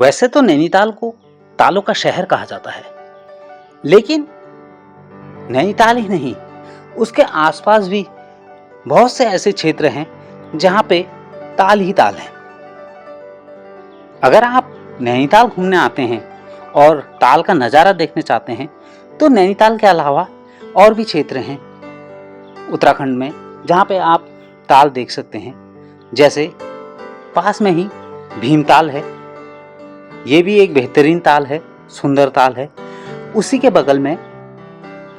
वैसे तो नैनीताल को तालों का शहर कहा जाता है, लेकिन नैनीताल ही नहीं, उसके आसपास भी बहुत से ऐसे क्षेत्र हैं जहां पे ताल ही ताल है। अगर आप नैनीताल घूमने आते हैं और ताल का नज़ारा देखने चाहते हैं तो नैनीताल के अलावा और भी क्षेत्र हैं उत्तराखंड में जहां पे आप ताल देख सकते हैं। जैसे पास में ही भीमताल है, ये भी एक बेहतरीन ताल है, सुंदर ताल है। उसी के बगल में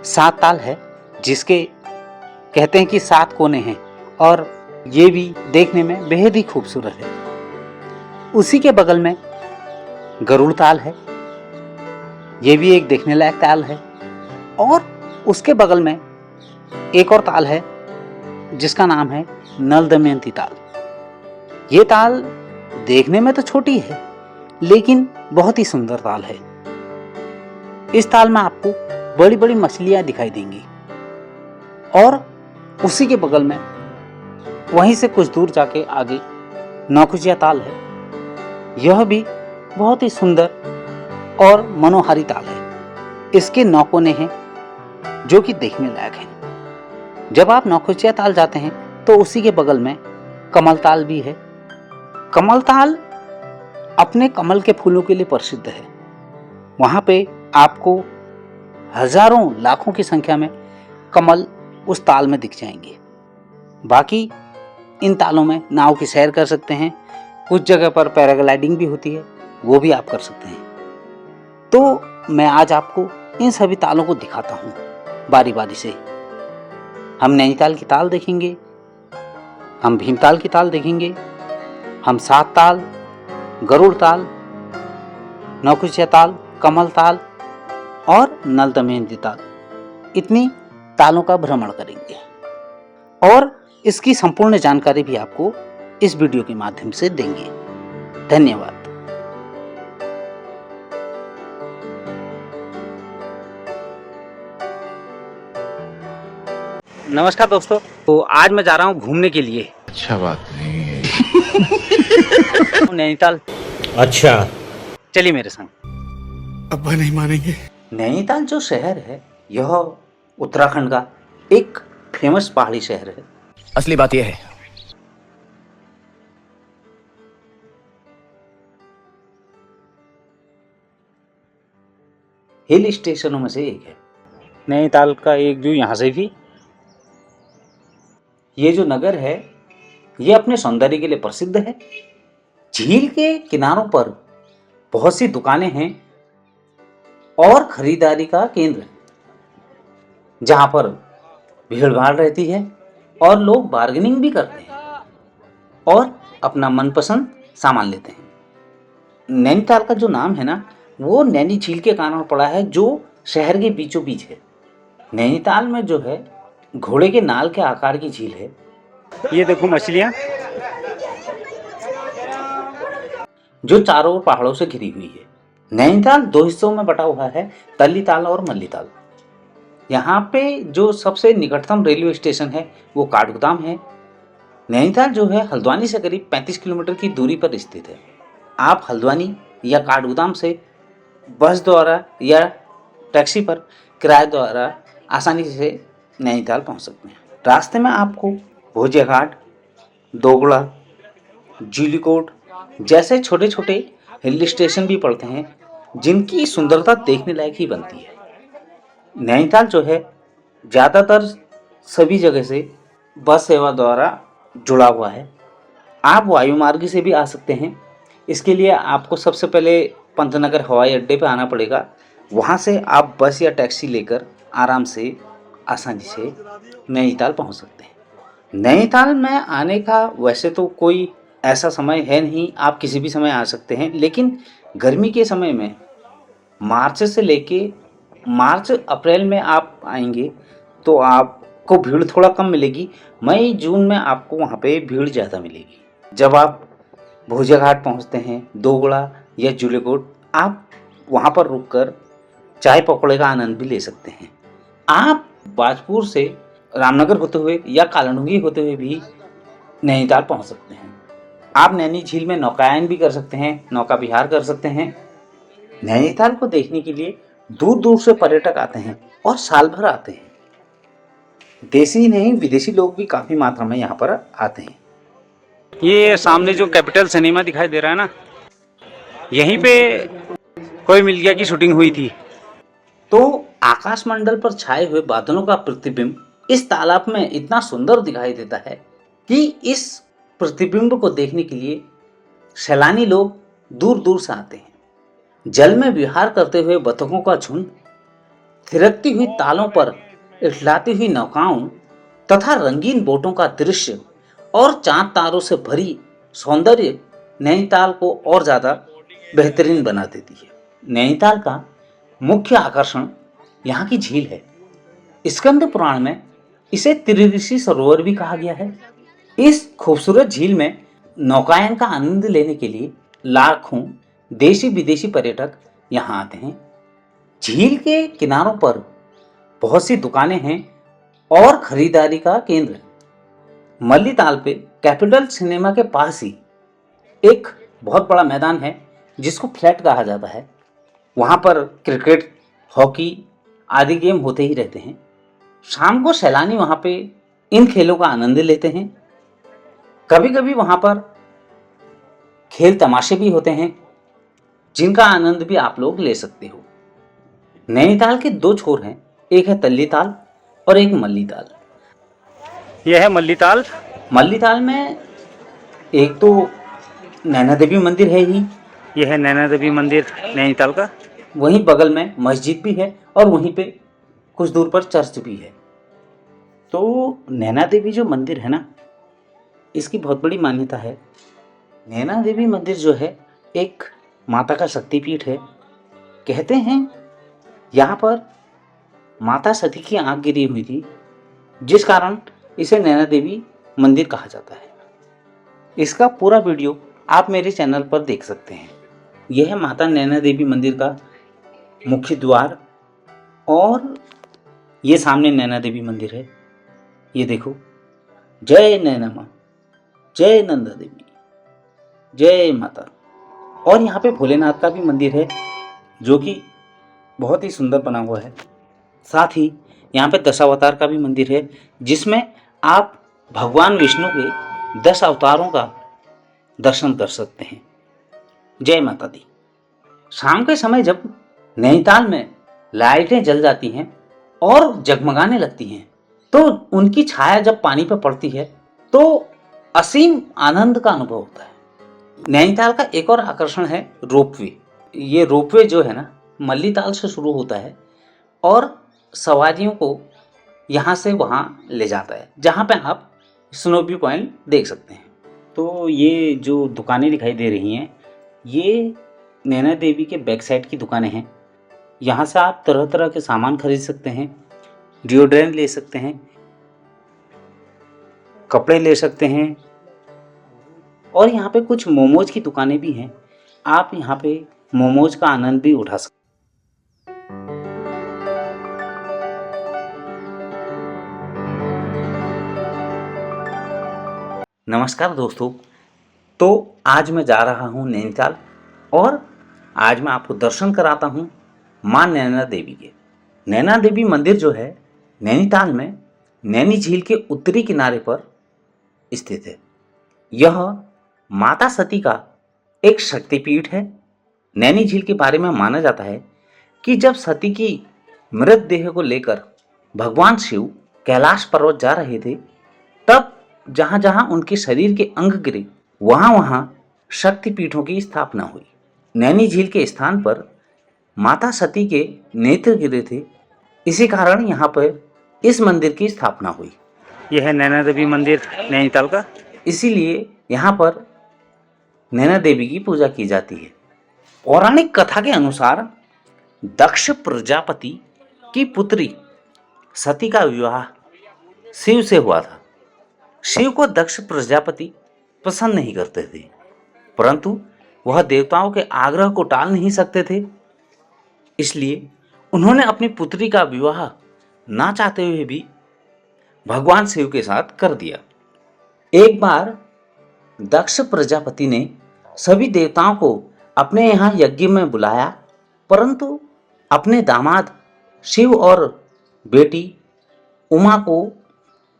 सात ताल है, जिसके कहते हैं कि 7 कोने हैं और ये भी देखने में बेहद ही खूबसूरत है। उसी के बगल में गरुड़ ताल है, ये भी एक देखने लायक ताल है। और उसके बगल में एक और ताल है जिसका नाम है नल दमयंती ताल। ये ताल देखने में तो छोटी है लेकिन बहुत ही सुंदर ताल है। इस ताल में आपको बड़ी बड़ी मछलियां दिखाई देंगी। और उसी के बगल में वहीं से कुछ दूर जाके आगे नौकुचिया ताल है। यह भी बहुत ही सुंदर और मनोहारी ताल है। इसके 9 कोने हैं जो कि देखने लायक हैं। जब आप नौकुचिया ताल जाते हैं तो उसी के बगल में कमल ताल भी है। कमल ताल अपने कमल के फूलों के लिए प्रसिद्ध है। वहाँ पे आपको हजारों लाखों की संख्या में कमल उस ताल में दिख जाएंगे। बाकी इन तालों में नाव की सैर कर सकते हैं, कुछ जगह पर पैराग्लाइडिंग भी होती है, वो भी आप कर सकते हैं। तो मैं आज आपको इन सभी तालों को दिखाता हूँ बारी बारी से। हम नैनीताल की ताल देखेंगे, हम भीमताल की ताल देखेंगे, हम 7 ताल, गरुड़ ताल, नौकुचिया ताल, कमल ताल और नल दमयंती ताल, इतनी तालों का भ्रमण करेंगे। और इसकी संपूर्ण जानकारी भी आपको इस वीडियो के माध्यम से देंगे। धन्यवाद। नमस्कार दोस्तों, तो आज मैं जा रहा हूँ घूमने के लिए। अच्छा बात नहीं है। नैनीताल। अच्छा, चलिए मेरे संग। अब्बा नहीं मानेंगे। नैनीताल जो शहर है यह उत्तराखंड का एक फेमस पहाड़ी शहर है। असली बात यह है, हिल स्टेशनों में से एक है। नैनीताल का एक व्यू यहाँ से भी। ये जो नगर है ये अपने सौंदर्य के लिए प्रसिद्ध है। झील के किनारों पर बहुत सी दुकानें हैं और खरीदारी का केंद्र है, जहां पर भीड़ भाड़ रहती है और लोग बार्गेनिंग भी करते हैं और अपना मनपसंद सामान लेते हैं। नैनीताल का जो नाम है ना, वो नैनी झील के कारण पड़ा है जो शहर के बीचों बीच है। नैनीताल में जो है घोड़े के नाल के आकार की झील है। ये देखो मछलियां जो चारों ओर पहाड़ों से घिरी हुई है। नैनीताल 2 हिस्सों में बटा हुआ है, तल्ली ताल और मल्ली ताल। यहाँ पे जो सबसे निकटतम रेलवे स्टेशन है वो काठगोदाम है। नैनीताल जो है हल्द्वानी से करीब 35 किलोमीटर की दूरी पर स्थित है। आप हल्द्वानी या काठगोदाम से बस द्वारा या टैक्सी पर किराए द्वारा आसानी से नैनीताल पहुँच सकते हैं। रास्ते में आपको भोजिया घाट, दोगड़ा, जीलीकोट जैसे छोटे छोटे हिल स्टेशन भी पड़ते हैं जिनकी सुंदरता देखने लायक ही बनती है। नैनीताल जो है ज़्यादातर सभी जगह से बस सेवा द्वारा जुड़ा हुआ है। आप वायु मार्ग से भी आ सकते हैं। इसके लिए आपको सबसे पहले पंतनगर हवाई अड्डे पर आना पड़ेगा। वहाँ से आप बस या टैक्सी लेकर आराम से आसानी से नैनीताल पहुँच सकते हैं। नैनीताल में आने का वैसे तो कोई ऐसा समय है नहीं, आप किसी भी समय आ सकते हैं। लेकिन गर्मी के समय में मार्च से लेके मार्च अप्रैल में आप आएंगे तो आपको भीड़ थोड़ा कम मिलेगी। मई जून में आपको वहाँ पे भीड़ ज़्यादा मिलेगी। जब आप भोजिया घाट पहुँचते हैं, दोगड़ा या जूलीकोट, आप वहाँ पर रुककर चाय पकौड़े का आनंद भी ले सकते हैं। आप बाजपुर से रामनगर होते हुए या कालाडूंगी होते हुए भी नैनीताल पहुँच सकते हैं। आप नैनी झील में नौकायन भी कर सकते हैं, नौका विहार कर सकते हैं। नैनीताल को देखने के लिए दूर दूर से पर्यटक आते हैं और साल भर आते हैं। देशी नहीं विदेशी लोग भी काफ़ी मात्रा में यहाँ पर आते हैं। ये सामने जो कैपिटल सिनेमा दिखाई दे रहा है ना, यहीं पे कोई मिल गया की शूटिंग हुई थी। तो आकाशमंडल पर छाए हुए बादलों का प्रतिबिंब इस तालाब में इतना सुंदर दिखाई देता है कि इस प्रतिबिंब को देखने के लिए सैलानी लोग दूर दूर से आते हैं। जल में विहार करते हुए बतखों का झुंड, थिरकती हुई तालों पर इठलाती हुई नौकाओं तथा रंगीन बोटों का दृश्य और चांद तारों से भरी सौंदर्य नैनीताल को और ज़्यादा बेहतरीन बना देती है। नैनीताल का मुख्य आकर्षण यहाँ की झील है। स्कंद पुराण में इसे त्रिऋषि सरोवर भी कहा गया है। इस खूबसूरत झील में नौकायन का आनंद लेने के लिए लाखों देशी विदेशी पर्यटक यहाँ आते हैं। झील के किनारों पर बहुत सी दुकानें हैं और खरीदारी का केंद्र है। मल्ली ताल पे कैपिटल सिनेमा के पास ही एक बहुत बड़ा मैदान है जिसको फ्लैट कहा जाता है। वहाँ पर क्रिकेट, हॉकी आदि गेम होते ही रहते हैं। शाम को सैलानी वहाँ पे इन खेलों का आनंद लेते हैं। कभी कभी वहाँ पर खेल तमाशे भी होते हैं जिनका आनंद भी आप लोग ले सकते हो। नैनीताल के दो छोर हैं, एक है तल्ली ताल और एक मल्ली ताल। यह है मल्ली ताल। मल्ली ताल में एक तो नैना देवी मंदिर है ही, यह है नैना देवी मंदिर नैनीताल का। वहीं बगल में मस्जिद भी है और वहीं पे कुछ दूर पर चर्च भी है। तो नैना देवी जो मंदिर है ना, इसकी बहुत बड़ी मान्यता है। नैना देवी मंदिर जो है एक माता का शक्तिपीठ है। कहते हैं यहाँ पर माता सती की आंख गिरी हुई थी, जिस कारण इसे नैना देवी मंदिर कहा जाता है। इसका पूरा वीडियो आप मेरे चैनल पर देख सकते हैं। यह है माता नैना देवी मंदिर का मुख्य द्वार और ये सामने नैना देवी मंदिर है। ये देखो, जय नैना माँ, जय नंदा देवी, जय माता। और यहाँ पे भोलेनाथ का भी मंदिर है जो कि बहुत ही सुंदर बना हुआ है। साथ ही यहाँ पे दशावतार का भी मंदिर है जिसमें आप भगवान विष्णु के 10 अवतारों का दर्शन कर सकते हैं। जय माता दी। शाम के समय जब नैनीताल में लाइटें जल जाती हैं और जगमगाने लगती हैं तो उनकी छाया जब पानी पर पड़ती है तो असीम आनंद का अनुभव होता है। नैनीताल का एक और आकर्षण है रोपवे। ये रोपवे जो है ना, मल्ली ताल से शुरू होता है और सवारियों को यहाँ से वहाँ ले जाता है, जहाँ पे आप स्नो व्यू पॉइंट देख सकते हैं। तो ये जो दुकानें दिखाई दे रही हैं, ये नैना देवी के बैक साइड की दुकानें हैं। यहाँ से आप तरह तरह के सामान खरीद सकते हैं, डिओड्रेंट ले सकते हैं, कपड़े ले सकते हैं और यहाँ पे कुछ मोमोज की दुकानें भी हैं। आप यहाँ पे मोमोज का आनंद भी उठा सकते हैं। नमस्कार दोस्तों, तो आज मैं जा रहा हूँ नैनीताल और आज मैं आपको दर्शन कराता हूँ माँ नैना देवी के। नैना देवी मंदिर जो है नैनीताल में नैनी झील के उत्तरी किनारे पर स्थित है। यह माता सती का एक शक्तिपीठ है। नैनी झील के बारे में माना जाता है कि जब सती की मृतदेह को लेकर भगवान शिव कैलाश पर्वत जा रहे थे, तब जहाँ जहाँ उनके शरीर के अंग गिरे वहाँ वहाँ शक्तिपीठों की स्थापना हुई। नैनी झील के स्थान पर माता सती के नेत्र गिरे थे, इसी कारण यहाँ पर इस मंदिर की स्थापना हुई। यह है नैना देवी मंदिर नैनीताल का, इसीलिए यहाँ पर नैना देवी की पूजा की जाती है। पौराणिक कथा के अनुसार दक्ष प्रजापति की पुत्री सती का विवाह शिव से हुआ था। शिव को दक्ष प्रजापति पसंद नहीं करते थे, परंतु वह देवताओं के आग्रह को टाल नहीं सकते थे, इसलिए उन्होंने अपनी पुत्री का विवाह ना चाहते हुए भी भगवान शिव के साथ कर दिया। एक बार दक्ष प्रजापति ने सभी देवताओं को अपने यहाँ यज्ञ में बुलाया, परंतु अपने दामाद शिव और बेटी उमा को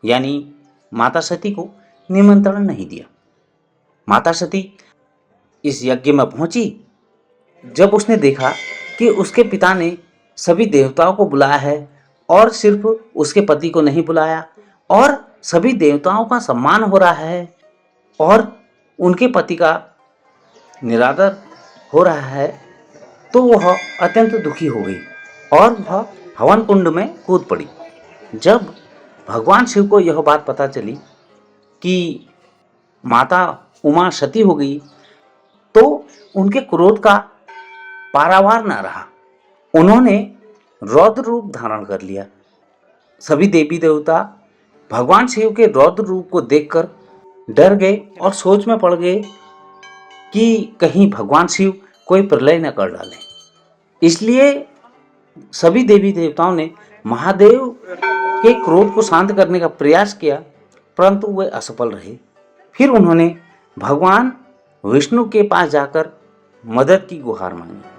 यानी माता सती को निमंत्रण नहीं दिया। माता सती इस यज्ञ में पहुंची। जब उसने देखा कि उसके पिता ने सभी देवताओं को बुलाया है और सिर्फ उसके पति को नहीं बुलाया और सभी देवताओं का सम्मान हो रहा है और उनके पति का निरादर हो रहा है, तो वह अत्यंत दुखी हो गई और वह हवन कुंड में कूद पड़ी। जब भगवान शिव को यह बात पता चली कि माता उमा सती हो गई, तो उनके क्रोध का पारावार न रहा। उन्होंने रौद्र रूप धारण कर लिया। सभी देवी देवता भगवान शिव के रौद्र रूप को देखकर डर गए और सोच में पड़ गए कि कहीं भगवान शिव कोई प्रलय न कर डालें। इसलिए सभी देवी देवताओं ने महादेव के क्रोध को शांत करने का प्रयास किया, परंतु वे असफल रहे। फिर उन्होंने भगवान विष्णु के पास जाकर मदद की गुहार मांगी।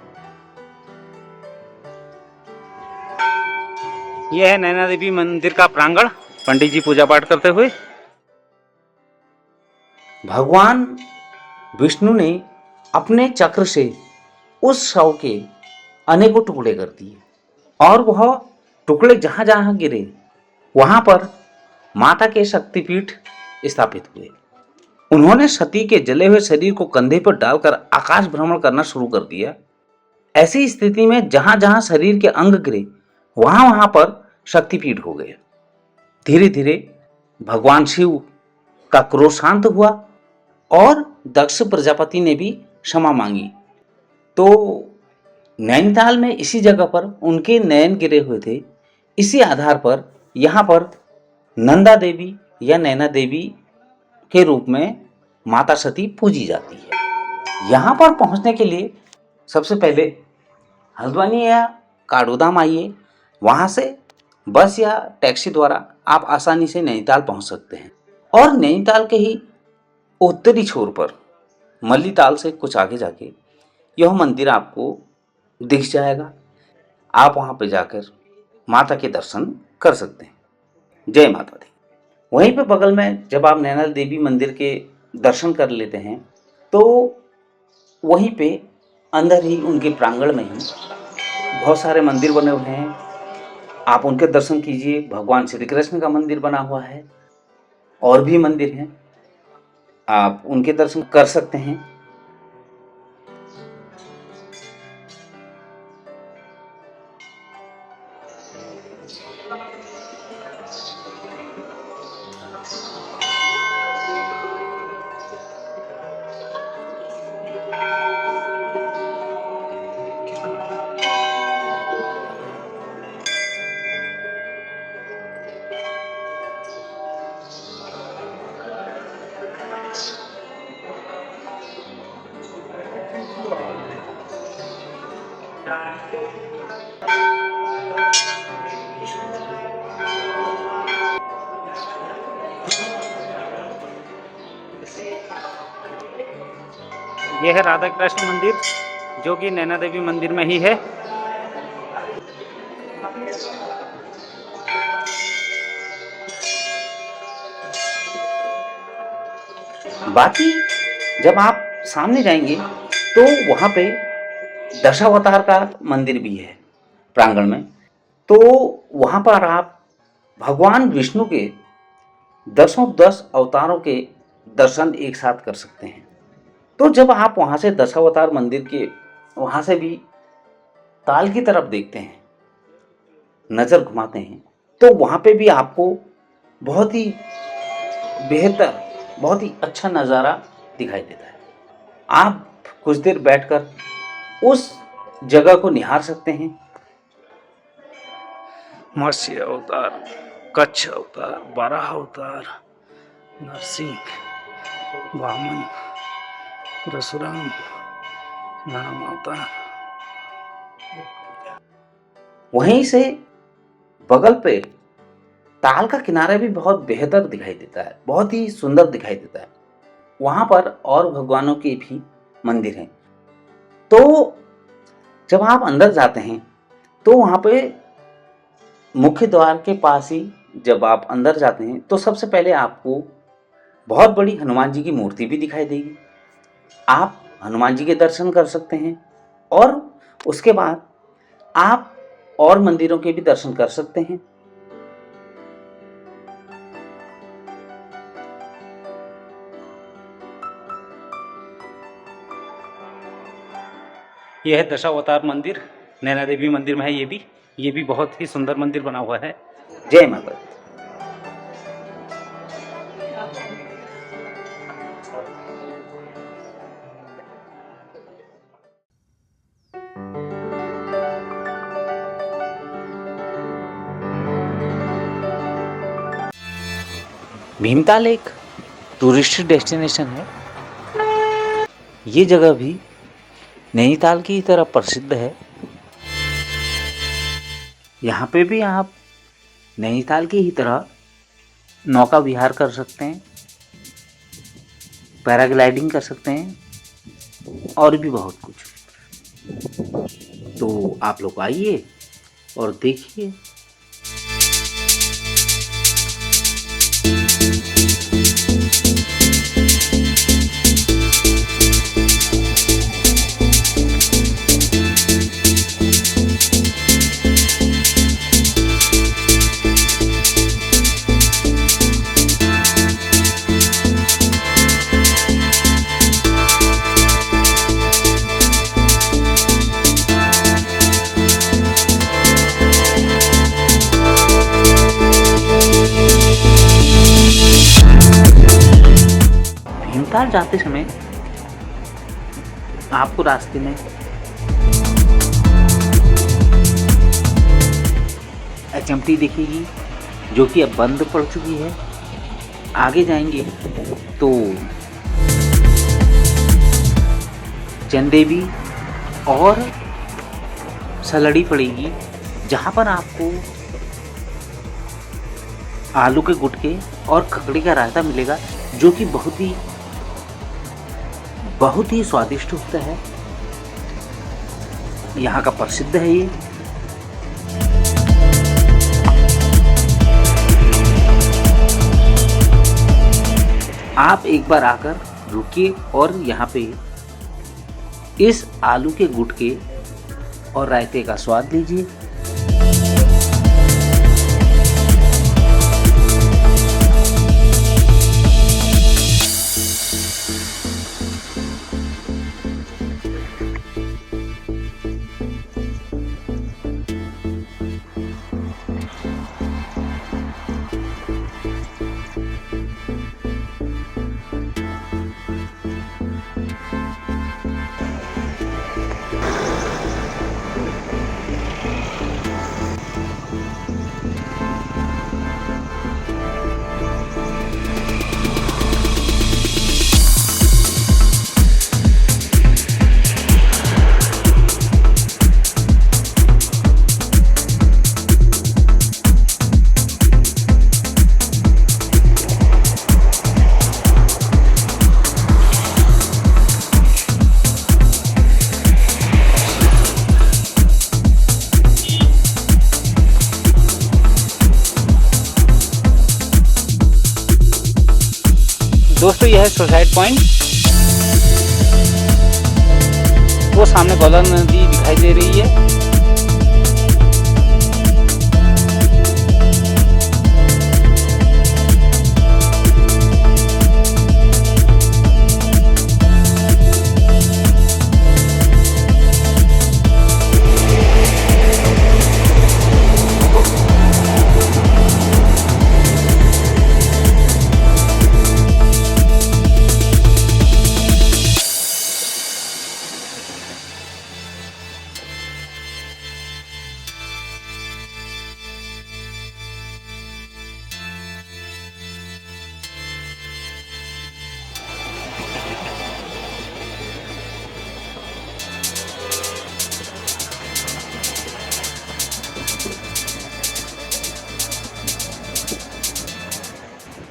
यह है नैना देवी मंदिर का प्रांगण, पंडित जी पूजा पाठ करते हुए। भगवान विष्णु ने अपने चक्र से उस शव के अनेकों टुकड़े कर दिए और वह टुकड़े जहां जहां गिरे वहां पर माता के शक्तिपीठ स्थापित हुए। उन्होंने सती के जले हुए शरीर को कंधे पर डालकर आकाश भ्रमण करना शुरू कर दिया। ऐसी स्थिति में जहां जहां शरीर के अंग गिरे वहां वहां पर शक्तिपीठ हो गए। धीरे धीरे भगवान शिव का क्रोध शांत हुआ और दक्ष प्रजापति ने भी क्षमा मांगी। तो नैनीताल में इसी जगह पर उनके नयन गिरे हुए थे। इसी आधार पर यहाँ पर नंदा देवी या नैना देवी के रूप में माता सती पूजी जाती है। यहाँ पर पहुँचने के लिए सबसे पहले हल्द्वानी या काठगोदाम आइए। वहाँ से बस या टैक्सी द्वारा आप आसानी से नैनीताल पहुँच सकते हैं। और नैनीताल के ही उत्तरी छोर पर मल्लीताल से कुछ आगे जाके यह मंदिर आपको दिख जाएगा। आप वहाँ पे जाकर माता के दर्शन कर सकते हैं। जय माता दी। वहीं पे बगल में जब आप नैना देवी मंदिर के दर्शन कर लेते हैं तो वहीं पे अंदर ही उनके प्रांगण में ही बहुत सारे मंदिर बने हुए हैं। आप उनके दर्शन कीजिए। भगवान श्री कृष्ण का मंदिर बना हुआ है, और भी मंदिर हैं, आप उनके दर्शन कर सकते हैं। यह है राधा कृष्ण मंदिर, जो कि नैना देवी मंदिर में ही है। बाकी जब आप सामने जाएंगे तो वहाँ पे दशावतार का मंदिर भी है प्रांगण में। तो वहाँ पर आप भगवान विष्णु के 10 अवतारों के दर्शन एक साथ कर सकते हैं। तो जब आप वहाँ से दशावतार मंदिर के वहाँ से भी ताल की तरफ देखते हैं, नज़र घुमाते हैं, तो वहाँ पे भी आपको बहुत ही बेहतर, बहुत ही अच्छा नज़ारा दिखाई देता है। आप कुछ देर बैठकर उस जगह को निहार सकते हैं। मत्स्य अवतार, कच्छ अवतार, वराह अवतार, नरसिंह, वामन, परशुराम, राम अवतार। वहीं से बगल पे ताल का किनारा भी बहुत बेहतर दिखाई देता है, बहुत ही सुंदर दिखाई देता है। वहाँ पर और भगवानों के भी मंदिर हैं। तो जब आप अंदर जाते हैं तो वहाँ पे मुख्य द्वार के पास ही जब आप अंदर जाते हैं तो सबसे पहले आपको बहुत बड़ी हनुमान जी की मूर्ति भी दिखाई देगी। आप हनुमान जी के दर्शन कर सकते हैं और उसके बाद आप और मंदिरों के भी दर्शन कर सकते हैं। यह है दशावतार मंदिर, नैना देवी मंदिर में है। ये भी बहुत ही सुंदर मंदिर बना हुआ है। जय माता दी। भीमताल एक टूरिस्ट डेस्टिनेशन है। ये जगह भी नैनीताल की तरह प्रसिद्ध है। यहाँ पे भी आप नैनीताल की ही तरह नौका विहार कर सकते हैं, पैराग्लाइडिंग कर सकते हैं और भी बहुत कुछ। तो आप लोग आइए और देखिए। भीमताल जाते समय आपको रास्ते में HMT दिखेगी जो कि अब बंद पड़ चुकी है। आगे जाएंगे तो चंदेवी और सलड़ी पड़ेगी, जहाँ पर आपको आलू के गुटके और खकड़ी का रायता मिलेगा, जो कि बहुत ही स्वादिष्ट होता है। यहाँ का प्रसिद्ध है ये। आप एक बार आकर रुकिए और यहाँ पे इस आलू के गुटके और रायते का स्वाद लीजिए। दोस्तों यह है सुसाइड पॉइंट। वो सामने गौला नदी दिखाई दे रही है।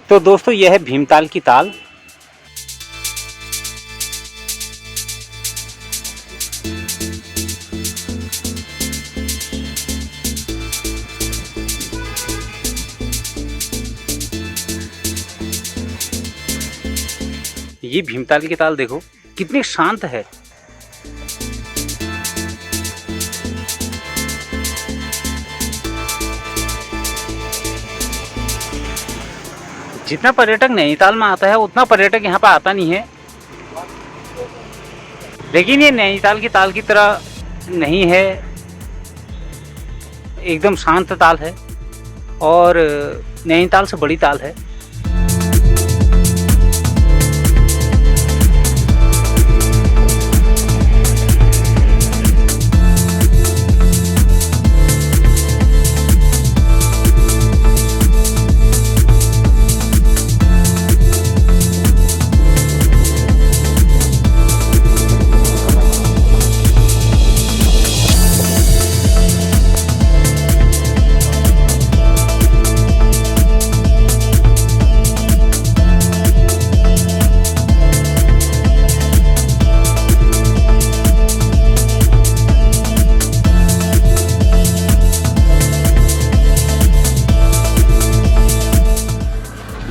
तो दोस्तों यह है भीमताल की ताल। ये भीमताल की ताल देखो कितनी शांत है। जितना पर्यटक नैनीताल में आता है उतना पर्यटक यहाँ पर आता नहीं है, लेकिन ये नैनीताल की ताल की तरह नहीं है, एकदम शांत ताल है और नैनीताल से बड़ी ताल है।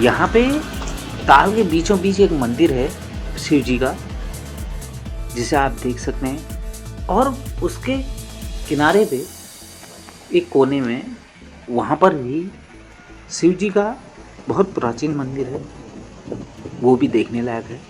यहाँ पे ताल के बीचों बीच एक मंदिर है शिव जी का, जिसे आप देख सकते हैं, और उसके किनारे पे एक कोने में वहाँ पर भी शिव जी का बहुत प्राचीन मंदिर है, वो भी देखने लायक है।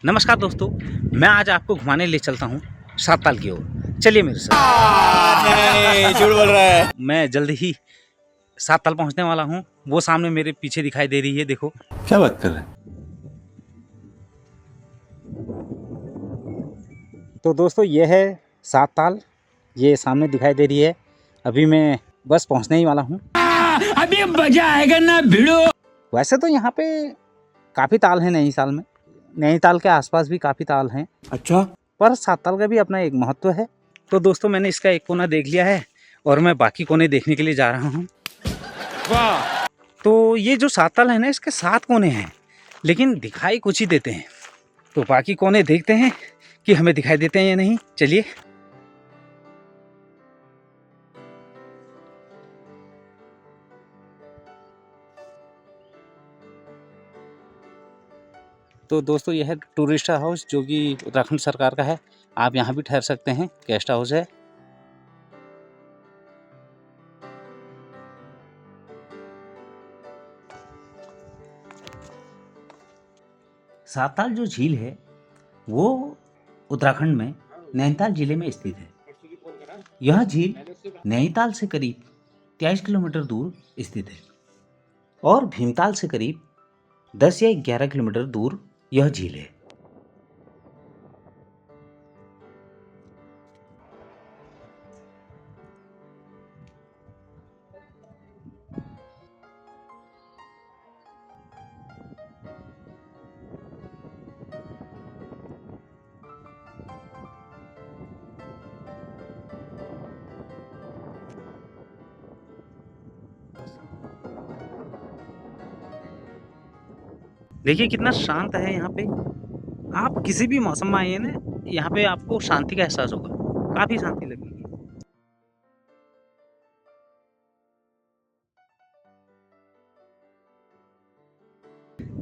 नमस्कार दोस्तों, मैं आज आपको घुमाने ले चलता हूँ सात की ओर। चलिए मेरे साथ। नहीं, झूठ बोल रहा है। मैं जल्द ही सात पहुँचने वाला हूँ। वो सामने मेरे पीछे दिखाई दे रही है, देखो। क्या बात कर रहे हैं? तो दोस्तों ये है सात ताल, ये सामने दिखाई दे रही है। अभी मैं बस पहुँचने ही वाला हूँ। अभी मजा आएगा ना भिड़ो। वैसे तो यहाँ पे काफ़ी ताल है नैनीताल में, नैनीताल के आसपास भी काफ़ी ताल हैं। अच्छा। पर सात ताल का भी अपना एक महत्व है तो दोस्तों मैंने इसका एक कोना देख लिया है और मैं बाकी कोने देखने के लिए जा रहा हूँ। वाह! तो ये जो 7 ताल है ना, इसके 7 कोने हैं, लेकिन दिखाई कुछ ही देते हैं। तो बाकी कोने देखते हैं कि हमें दिखाई देते हैं या नहीं। चलिए। तो दोस्तों यह है टूरिस्ट हाउस जो कि उत्तराखंड सरकार का है। आप यहाँ भी ठहर सकते हैं, गेस्ट हाउस है। सात ताल जो झील है वो उत्तराखंड में नैनीताल जिले में स्थित है। यह झील नैनीताल से करीब 23 किलोमीटर दूर स्थित है और भीमताल से करीब 10 या 11 किलोमीटर दूर यह झील है। देखिए कितना शांत है यहाँ पे। आप किसी भी मौसम में आइए ना, यहाँ पे आपको शांति का एहसास होगा, काफी शांति लगेगी।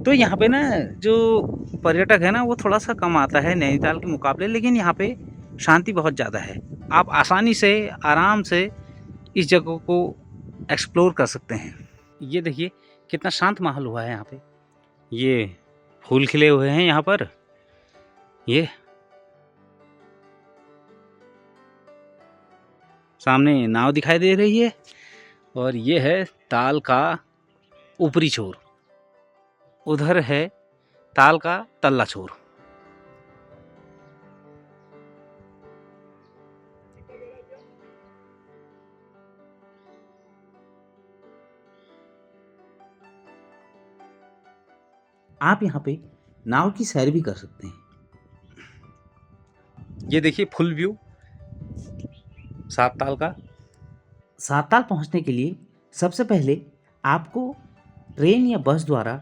तो यहाँ पे ना जो पर्यटक है ना वो थोड़ा सा कम आता है नैनीताल के मुकाबले, लेकिन यहाँ पे शांति बहुत ज़्यादा है। आप आसानी से आराम से इस जगह को एक्सप्लोर कर सकते हैं। ये देखिए कितना शांत माहौल हुआ है यहाँ पे। ये फूल खिले हुए हैं यहाँ पर। ये सामने नाव दिखाई दे रही है और ये है ताल का ऊपरी छोर, उधर है ताल का तल्ला छोर। आप यहाँ पे नाव की सैर भी कर सकते हैं। ये देखिए फुल व्यू सात ताल का। सात ताल पहुँचने के लिए सबसे पहले आपको ट्रेन या बस द्वारा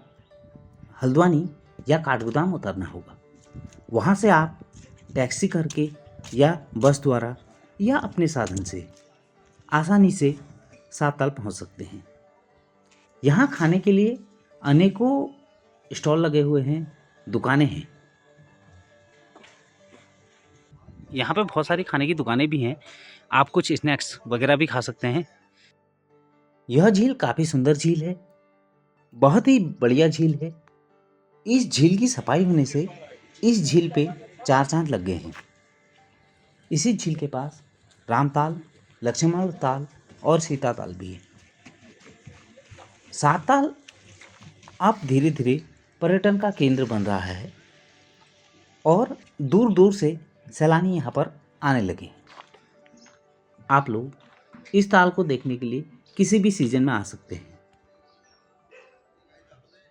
हल्द्वानी या काठगोदाम उतरना होगा। वहाँ से आप टैक्सी करके या बस द्वारा या अपने साधन से आसानी से सात ताल पहुँच सकते हैं। यहाँ खाने के लिए अनेकों स्टॉल लगे हुए हैं, दुकानें हैं। यहाँ पे बहुत सारी खाने की दुकानें भी हैं, आप कुछ स्नैक्स वगैरह भी खा सकते हैं। यह झील काफ़ी सुंदर झील है, बहुत ही बढ़िया झील है। इस झील की सफाई होने से इस झील पे 4 चांद लग गए हैं। इसी झील के पास रामताल, लक्ष्मण ताल और सीता ताल भी है। सात ताल अब धीरे धीरे पर्यटन का केंद्र बन रहा है और दूर दूर से सैलानी यहाँ पर आने लगे। आप लोग इस ताल को देखने के लिए किसी भी सीजन में आ सकते हैं।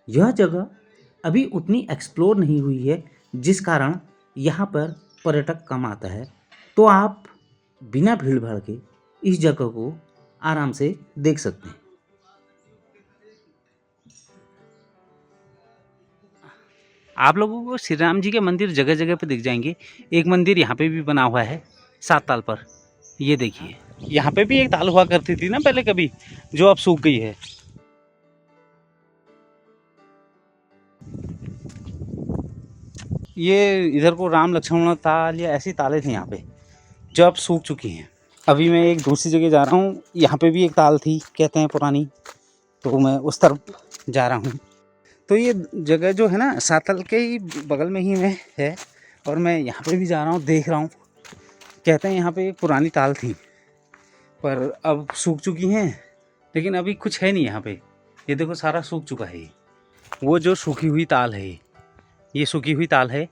यह जगह अभी उतनी एक्सप्लोर नहीं हुई है, जिस कारण यहाँ पर पर्यटक कम आता है। तो आप बिना भीड़ भाड़ के इस जगह को आराम से देख सकते हैं। आप लोगों को श्री राम जी के मंदिर जगह जगह पे दिख जाएंगे। एक मंदिर यहाँ पे भी बना हुआ है सात ताल पर। ये देखिए, यहाँ पे भी एक ताल हुआ करती थी ना पहले कभी, जो अब सूख गई है। ये इधर को राम लक्ष्मण ताल या ऐसी तालें थी यहाँ पे, जो अब सूख चुकी हैं। अभी मैं एक दूसरी जगह जा रहा हूँ, यहाँ पे भी एक ताल थी कहते हैं पुरानी, तो मैं उस तरफ जा रहा हूँ। तो ये जगह जो है ना सात ताल के ही बगल में ही में है और मैं यहाँ पे भी जा रहा हूँ, देख रहा हूँ। कहते हैं यहाँ पे एक पुरानी ताल थी पर अब सूख चुकी हैं, लेकिन अभी कुछ है नहीं यहाँ पे। ये देखो सारा सूख चुका है। वो जो सूखी हुई ताल है, ये सूखी हुई ताल है।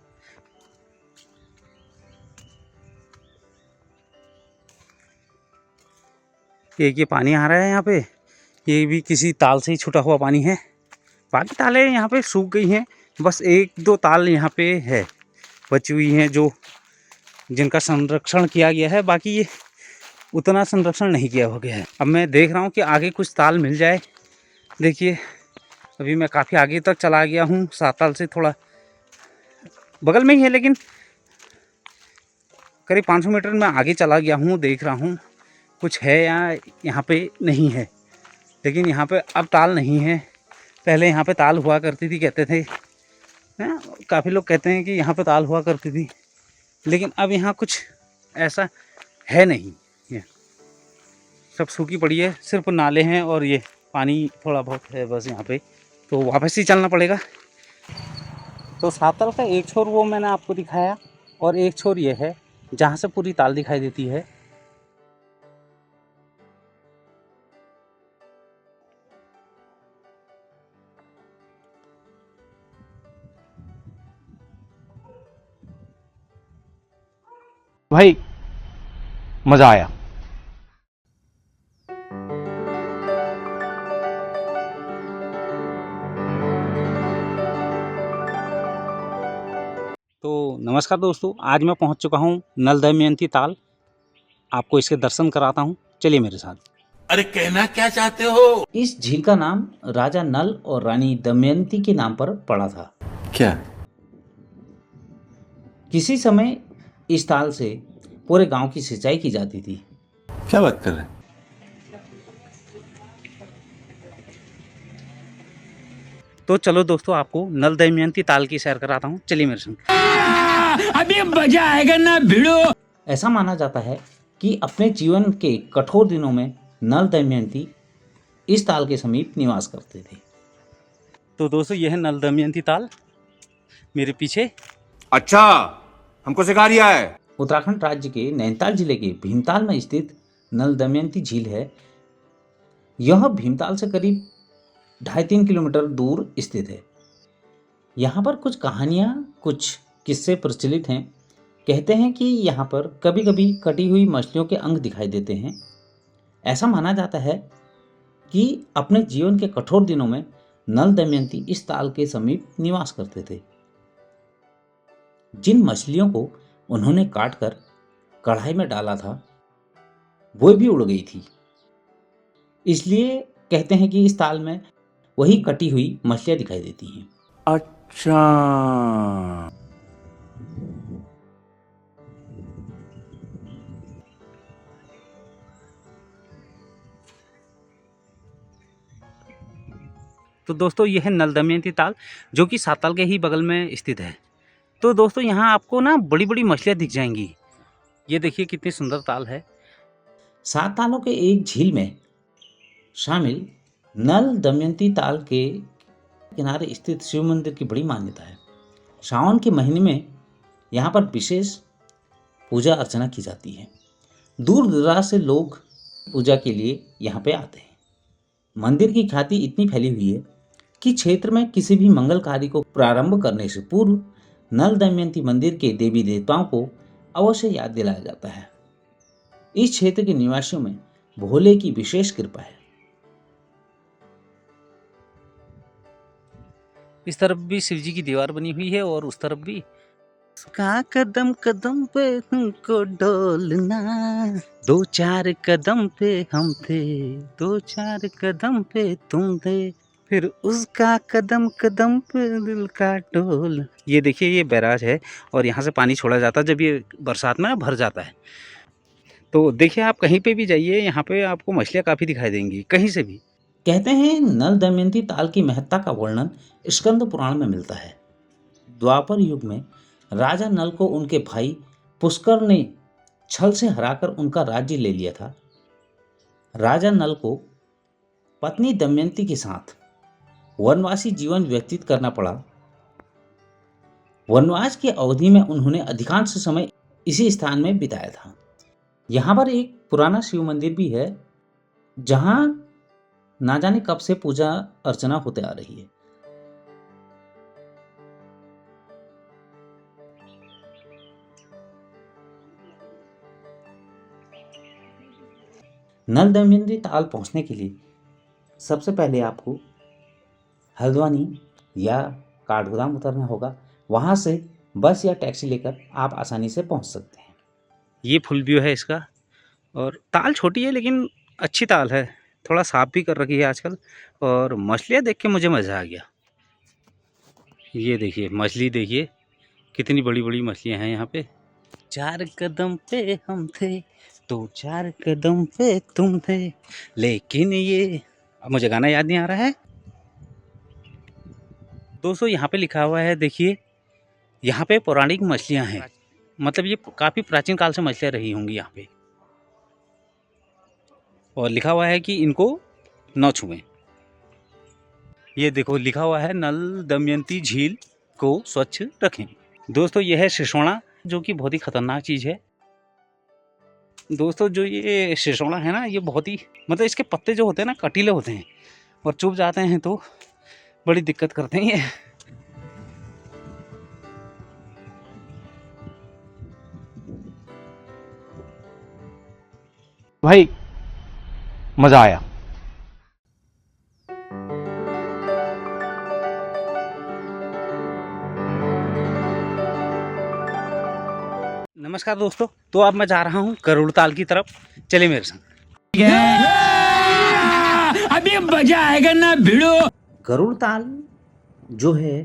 एक ये पानी आ रहा है यहाँ पे, ये भी किसी ताल से ही छूटा हुआ पानी है। बाकी तालें यहाँ पे सूख गई हैं, बस एक दो ताल यहाँ पे है बची हुई हैं जो जिनका संरक्षण किया गया है, बाकी ये उतना संरक्षण नहीं किया हो गया है। अब मैं देख रहा हूँ कि आगे कुछ ताल मिल जाए। देखिए अभी मैं काफ़ी आगे तक चला गया हूँ, 7 ताल से थोड़ा बगल में ही है, लेकिन करीब 500 मीटर में आगे चला गया हूँ। देख रहा हूँ कुछ है या यहाँ पे नहीं है, लेकिन यहाँ पे अब ताल नहीं है। पहले यहाँ पे ताल हुआ करती थी, कहते थे ना, काफ़ी लोग कहते हैं कि यहाँ पे ताल हुआ करती थी, लेकिन अब यहाँ कुछ ऐसा है नहीं। ये सब सूखी पड़ी है, सिर्फ नाले हैं और ये पानी थोड़ा बहुत है बस यहाँ पे, तो वापस ही चलना पड़ेगा। तो 7 ताल का एक छोर वो मैंने आपको दिखाया, और एक छोर ये है जहाँ से पूरी ताल दिखाई देती है। भाई मजा आया। तो नमस्कार दोस्तों, आज मैं पहुंच चुका हूं नल दमयंती ताल। आपको इसके दर्शन कराता हूं, चलिए मेरे साथ। अरे कहना क्या चाहते हो? इस झील का नाम राजा नल और रानी दमयंती के नाम पर पड़ा था। क्या? किसी समय इस ताल से पूरे गांव की सिंचाई की जाती थी। क्या बात कर रहे हैं? तो चलो दोस्तों, आपको नल दमयंती ताल की सैर कराता हूँ, चलिए मेरे संग। अभी मजा आएगा ना भिड़ो। ऐसा माना जाता है कि अपने जीवन के कठोर दिनों में नल दमयंती इस ताल के समीप निवास करते थे। तो दोस्तों, यह है नल दमयंती ताल मेरे पीछे। अच्छा, हमको सिखा रिया है। उत्तराखंड राज्य के नैनीताल जिले के भीमताल में स्थित नल दमयंती झील है। यह भीमताल से करीब 2.5-3 किलोमीटर दूर स्थित है। यहाँ पर कुछ कहानियाँ, कुछ किस्से प्रचलित हैं। कहते हैं कि यहाँ पर कभी कभी कटी हुई मछलियों के अंग दिखाई देते हैं। ऐसा माना जाता है कि अपने जीवन के कठोर दिनों में नल दमयंती इस ताल के समीप निवास करते थे। जिन मछलियों को उन्होंने काटकर कढ़ाई में डाला था, वो भी उड़ गई थी। इसलिए कहते हैं कि इस ताल में वही कटी हुई मछलियां दिखाई देती हैं। अच्छा, तो दोस्तों, यह है नल दमयंती ताल, जो कि 7 ताल के ही बगल में स्थित है। तो दोस्तों, यहाँ आपको ना बड़ी बड़ी मछलियाँ दिख जाएंगी। ये देखिए कितनी सुंदर ताल है। 7 तालों के एक झील में शामिल नल दमयंती ताल के किनारे स्थित शिव मंदिर की बड़ी मान्यता है। सावन के महीने में यहाँ पर विशेष पूजा अर्चना की जाती है। दूर दराज से लोग पूजा के लिए यहाँ पे आते हैं। मंदिर की ख्याति इतनी फैली हुई है कि क्षेत्र में किसी भी मंगल कार्य को प्रारंभ करने से पूर्व नल दमयंती मंदिर के देवी देवताओं को अवश्य याद दिलाया जाता है। इस क्षेत्र के निवासियों में भोले की विशेष कृपा है। इस तरफ भी शिव जी की दीवार बनी हुई है और उस तरफ भी। का कदम कदम पे हमको डोलना, 2-4 कदम पे हम थे, 2-4 कदम पे तुम थे, फिर उसका कदम कदम पे दिल का डोल। ये देखिए, ये बैराज है और यहाँ से पानी छोड़ा जाता है जब ये बरसात में भर जाता है। तो देखिए, आप कहीं पे भी जाइए, यहाँ पे आपको मछलियाँ काफ़ी दिखाई देंगी, कहीं से भी। कहते हैं नल दमयंती ताल की महत्ता का वर्णन स्कंद पुराण में मिलता है। द्वापर युग में राजा नल को उनके भाई पुष्कर ने छल से हराकर उनका राज्य ले लिया था। राजा नल को पत्नी दमयंती के साथ वनवासी जीवन व्यतीत करना पड़ा। वनवास की अवधि में उन्होंने अधिकांश समय इसी स्थान में बिताया था। यहाँ पर एक पुराना शिव मंदिर भी है, जहाँ ना जाने कब से पूजा अर्चना होते आ रही है। नल दमयंती ताल पहुंचने के लिए सबसे पहले आपको हल्द्वानी या काठगोदाम उतरना होगा। वहां से बस या टैक्सी लेकर आप आसानी से पहुंच सकते हैं। ये फुल व्यू है इसका। और ताल छोटी है लेकिन अच्छी ताल है, थोड़ा साफ भी कर रखी है आजकल। और मछलियाँ देख के मुझे मज़ा आ गया। ये देखिए मछली, देखिए कितनी बड़ी बड़ी मछलियाँ हैं यहाँ पे। 4 कदम पे हम थे तो 4 कदम पे तुम थे, लेकिन ये, अब मुझे गाना याद नहीं आ रहा है दोस्तों। यहाँ पे लिखा हुआ है, देखिए यहाँ पे पौराणिक मछलियाँ हैं, मतलब ये काफ़ी प्राचीन काल से मछलियाँ रही होंगी यहाँ पे। और लिखा हुआ है कि इनको न छुएं। ये देखो लिखा हुआ है नल दमयंती झील को स्वच्छ रखें। दोस्तों ये है सिसोना, जो कि बहुत ही खतरनाक चीज़ है। दोस्तों जो ये सिसोना है ना, ये बहुत ही, मतलब इसके पत्ते जो होते हैं ना कटीले होते हैं, और चुभ जाते हैं तो बड़ी दिक्कत करते हैं ये। भाई मजा आया। नमस्कार दोस्तों, तो अब मैं जा रहा हूँ गरुड़ ताल की तरफ, चले मेरे संग। अभी मजा आएगा ना भिड़ो। गरुड़ ताल जो है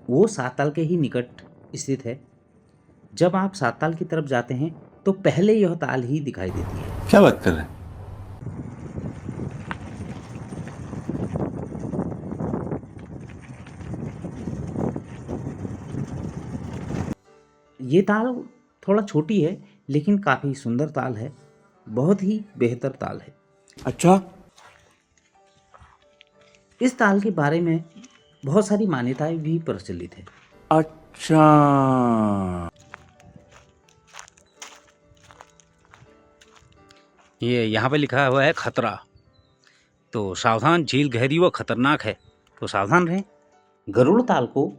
वो साताल के ही निकट स्थित है। जब आप साताल की तरफ जाते हैं तो पहले यह ताल ही दिखाई देती है। क्या बात कर रहे हैं? ये ताल थोड़ा छोटी है लेकिन काफ़ी सुंदर ताल है, बहुत ही बेहतर ताल है। अच्छा, इस ताल के बारे में बहुत सारी मान्यताएं भी प्रचलित है। अच्छा। ये यहाँ पे लिखा हुआ है खतरा, तो सावधान, झील गहरी व खतरनाक है, तो सावधान रहें। गरुड़ ताल को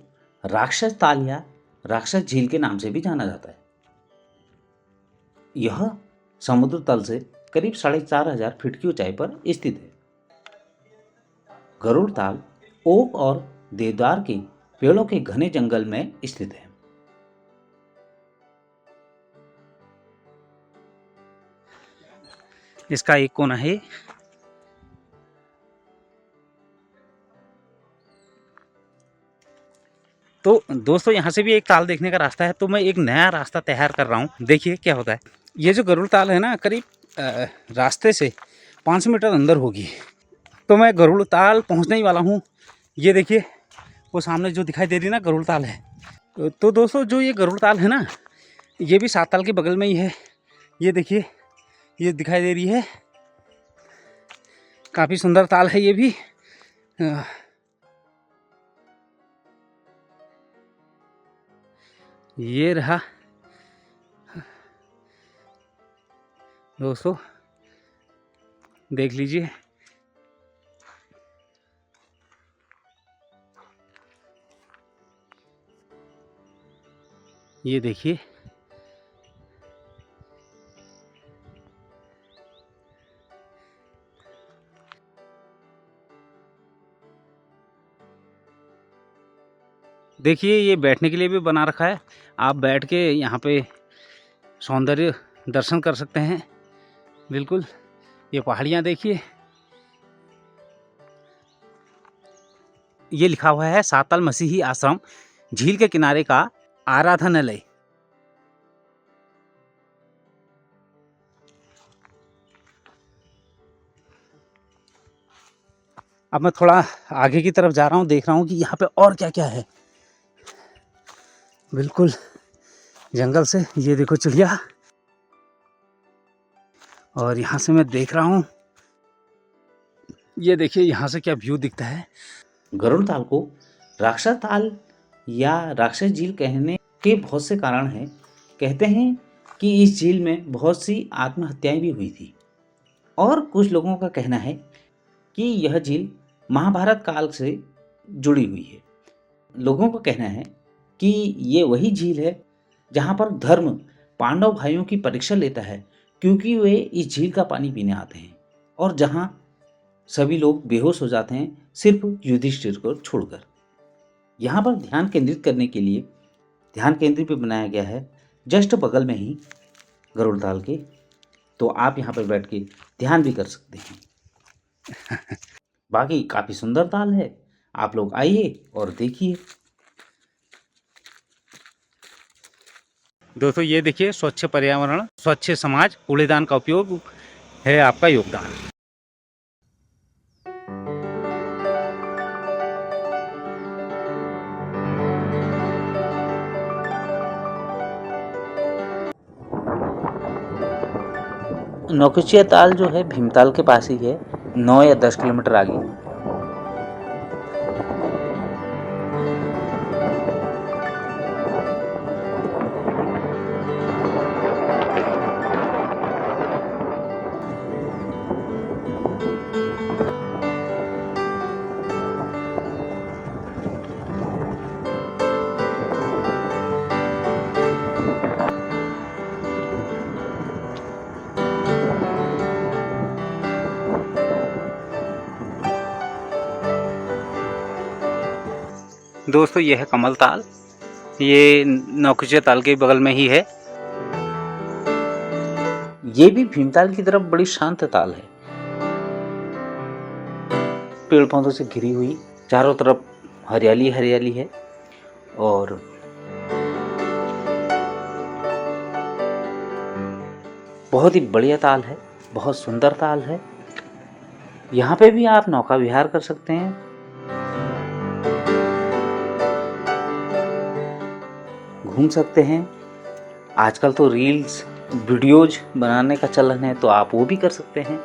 राक्षस ताल या राक्षस झील के नाम से भी जाना जाता है। यह समुद्र तल से करीब 4500 फीट की ऊंचाई पर स्थित है। गरुड़ ताल ओक और देवदार के पेड़ों के घने जंगल में स्थित है। इसका एक कोना है, तो दोस्तों यहाँ से भी एक ताल देखने का रास्ता है, तो मैं एक नया रास्ता तैयार कर रहा हूँ, देखिए क्या होता है। ये जो गरुड़ ताल है ना, करीब रास्ते से 500 मीटर अंदर होगी, तो मैं गरुड़ ताल पहुँचने ही वाला हूँ। ये देखिए वो सामने जो दिखाई दे रही है ना, गरुड़ ताल है। तो दोस्तों जो ये गरुड़ ताल है ना, ये भी साताल के बगल में ही है। ये देखिए ये दिखाई दे रही है, काफ़ी सुंदर ताल है ये भी। ये रहा दोस्तों, देख लीजिए। ये देखिए देखिए ये बैठने के लिए भी बना रखा है, आप बैठ के यहाँ पे सौंदर्य दर्शन कर सकते हैं। बिल्कुल, ये पहाड़ियाँ देखिए। ये लिखा हुआ है साताल मसीही आश्रम, झील के किनारे का आराधनालय। अब मैं थोड़ा आगे की तरफ जा रहा हूँ, देख रहा हूँ कि यहाँ पे और क्या क्या है। बिल्कुल जंगल से, ये देखो चिड़िया, और यहाँ से मैं देख रहा हूँ, ये देखिए यहाँ से क्या व्यू दिखता है। गरुड़ ताल को राक्षस ताल या राक्षस झील कहने के बहुत से कारण हैं। कहते हैं कि इस झील में बहुत सी आत्महत्याएं भी हुई थी, और कुछ लोगों का कहना है कि यह झील महाभारत काल से जुड़ी हुई है। लोगों का कहना है कि ये वही झील है जहाँ पर धर्म पांडव भाइयों की परीक्षा लेता है, क्योंकि वे इस झील का पानी पीने आते हैं, और जहाँ सभी लोग बेहोश हो जाते हैं सिर्फ युधिष्ठिर को छोड़कर। यहाँ पर ध्यान केंद्रित करने के लिए ध्यान केंद्र भी बनाया गया है। जस्ट बगल में ही गरुड़ ताल के, तो आप यहाँ पर बैठ के ध्यान भी कर सकते हैं। बाकी काफ़ी सुंदर ताल है, आप लोग आइए और देखिए। दोस्तों ये देखिए, स्वच्छ पर्यावरण स्वच्छ समाज, कूड़ेदान का उपयोग है आपका योगदान। नौकुचिया ताल जो है भीमताल के पास ही है, 9 या 10 किलोमीटर आगे। दोस्तों यह है कमल ताल, ये नौकुचिया ताल के बगल में ही है। ये भी भीमताल की तरफ बड़ी शांत ताल है, पेड़ पौधों से घिरी हुई, चारों तरफ हरियाली हरियाली है और बहुत ही बढ़िया ताल है, बहुत सुंदर ताल है। यहाँ पे भी आप नौका विहार कर सकते हैं। घूम सकते हैं। आजकल तो रील्स वीडियोज बनाने का चलन है, तो आप वो भी कर सकते हैं।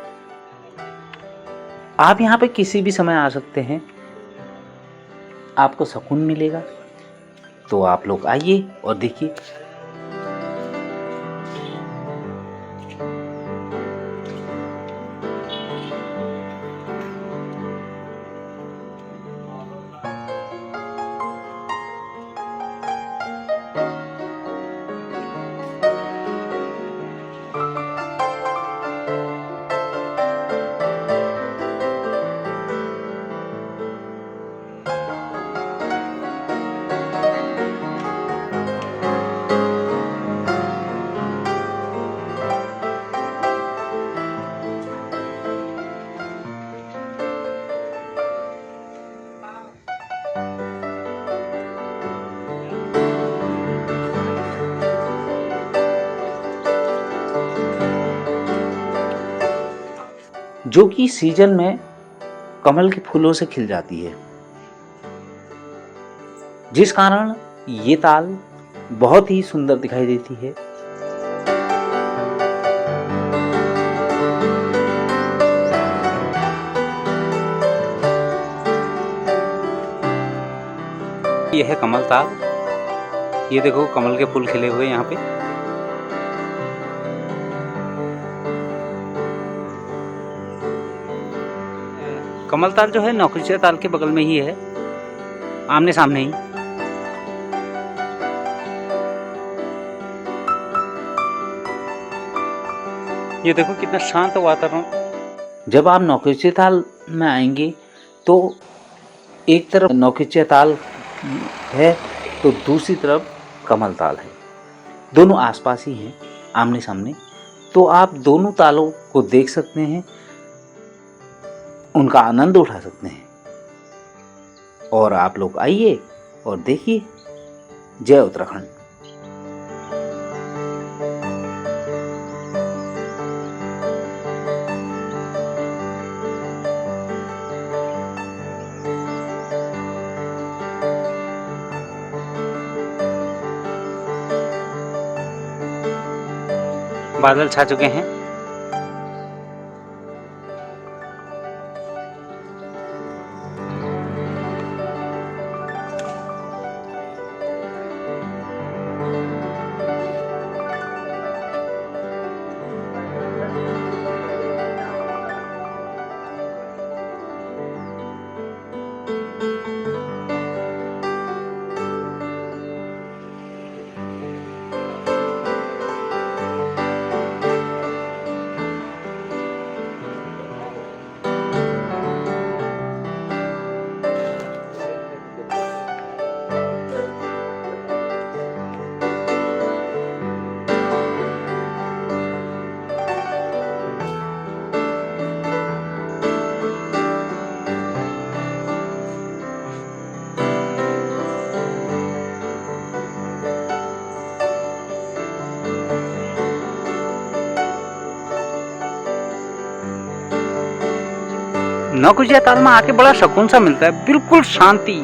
आप यहाँ पे किसी भी समय आ सकते हैं, आपको सुकून मिलेगा। तो आप लोग आइए और देखिए। जो कि सीजन में कमल के फूलों से खिल जाती है, जिस कारण ये ताल बहुत ही सुंदर दिखाई देती है। यह है कमल ताल, ये देखो कमल के फूल खिले हुए यहाँ पे। कमल ताल जो है नौकुचिया ताल के बगल में ही है, आमने सामने ही। ये देखो कितना शांत वातावरण। जब आप नौकुचिया ताल में आएंगे तो एक तरफ नौकुचिया ताल है तो दूसरी तरफ कमल ताल है, दोनों आसपास ही हैं, आमने सामने। तो आप दोनों तालों को देख सकते हैं, उनका आनंद उठा सकते हैं। और आप लोग आइए और देखिए। जय उत्तराखंड। बादल छा चुके हैं। नौकुचिया ताल में आके बड़ा सुकून सा मिलता है, बिल्कुल शांति।